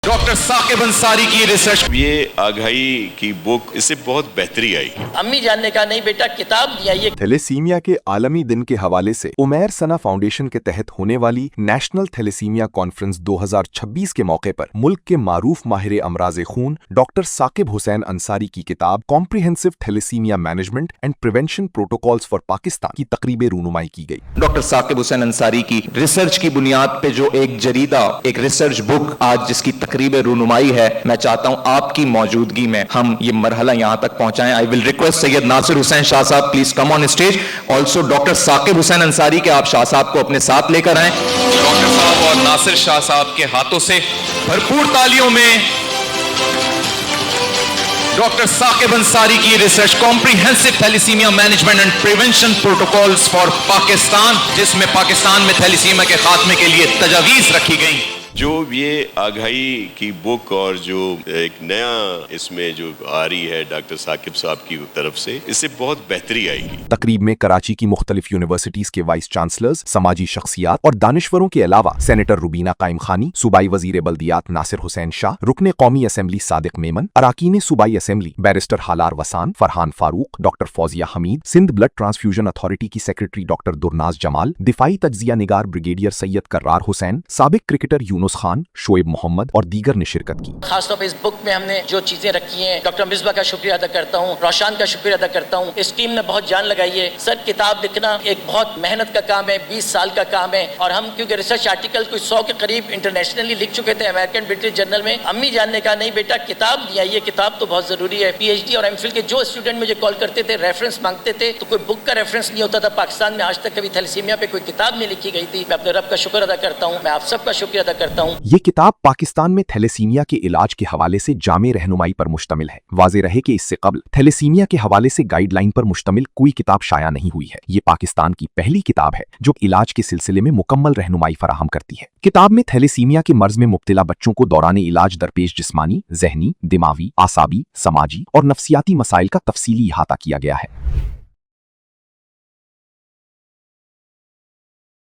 Doctor Saqib Ansari की research, ये आगाही की बुक, इससे बहुत बेहतरी आई। अम्मी जानने का नहीं बेटा किताब दिया ये। थैलेसीमिया के आलमी दिन के हवाले से उमैर सना फाउंडेशन के तहत होने वाली नेशनल थैलेसीमिया कॉन्फ्रेंस 2026 के मौके पर मुल्क के मारूफ माहिर अमराज खून डॉक्टर साकिब हुसैन अंसारी की किताब comprehensive thalassaemia management and prevention protocols for Pakistan की तकरीब रूनुमाई की गई। डॉक्टर साकिब हुसैन अंसारी की रिसर्च की बुनियाद पे जो एक जरीदा, एक रिसर्च बुक आज जिसकी तकरीब रूनुमाई है, मैं चाहता हूं आपकी मौजूदगी में हम ये मरहला यहां तक पहुंचाएं। I will request Syed Nasir Hussain Shah sahab please come on stage. Also doctor Saqib Hussain Ansari के आप शाह साहब को अपने साथ लेकर आए। डॉक्टर साहब और नासिर शाह साहब के हाथों से भरपूर तालियों में डॉक्टर साकिब अंसारी की research comprehensive thalassaemia management and prevention protocols for Pakistan, जिसमें पाकिस्तान में थैलेसीमिया के खात्मे के लिए तजावीज रखी गई। जो ये आगाही की बुक और जो एक नया इसमें जो आ रही है डॉक्टर साकिब साहब की तरफ से, इससे बहुत बेहतरी आएगी। तकरीब में कराची की मुख्तलिफ यूनिवर्सिटीज के वाइस चांसलर्स, समाजी शख्सियात और दानिश्वरों के अलावा सेनेटर रुबीना कायम खानी, सूबाई वजीर बल्दियात नासिर हुसैन शाह, रुकने कौमी असम्बली सादिक मेमन, अराकीन सूबाई assembly barrister Halar Wassan, Farhan Farooq, doctor Fauzia Hameed, Sindh blood transfusion authority की सेक्रेटरी डॉक्टर दुरनाज जमाल, दिफाई तज्जिया निगार ब्रिगेडियर सैयद कर्रार हुसैन, साबिक क्रिकेटर यूनुस खान, शोएब मोहम्मद और दीगर ने शिरकत की। खासतौर पर इस बुक में हमने जो चीजें रखी हैं, डॉक्टर मिसबा का शुक्रिया अदा करता हूँ, रोशान का शुक्रिया अदा करता हूँ। इस टीम ने बहुत जान लगाई है। सर, किताब लिखना एक बहुत मेहनत का काम है, 20 साल का काम है, और हम क्योंकि रिसर्च आर्टिकल कोई 100 के करीब इंटरनेशनली लिख चुके थे अमेरिकन ब्रिटिश जर्नल में। अम्मी जानने का नहीं बेटा किताब दिया, ये किताब तो बहुत जरूरी है। पीएचडी और एमफिल के जो स्टूडेंट मुझे कॉल करते थे, रेफरेंस मांगते थे, तो कोई बुक का रेफरेंस नहीं होता था। पाकिस्तान में आज तक कभी थैलेसीमिया पे कोई किताब नहीं लिखी गई थी। मैं अपने रब का शुक्र अदा करता हूँ, मैं आप सबका शुक्रिया अदा करता हूँ। ये किताब पाकिस्तान में थैलेसीमिया के इलाज के हवाले से जामे रहनुमाई पर मुश्तमिल है। वाज़ेह रहे कि इससे कबल थैलेसीमिया के हवाले से गाइडलाइन पर मुश्तमिल कोई किताब शाया नहीं हुई है। ये पाकिस्तान की पहली किताब है जो इलाज के सिलसिले में मुकम्मल रहनुमाई फराहम करती है। किताब में थैलेसीमिया के मर्ज में मुब्तला बच्चों को दौरान इलाज दरपेश जिस्मानी, जहनी, दिमागी, आसाबी, समाजी और नफ्सियाती मसाइल का तफसीली इहाता किया गया है।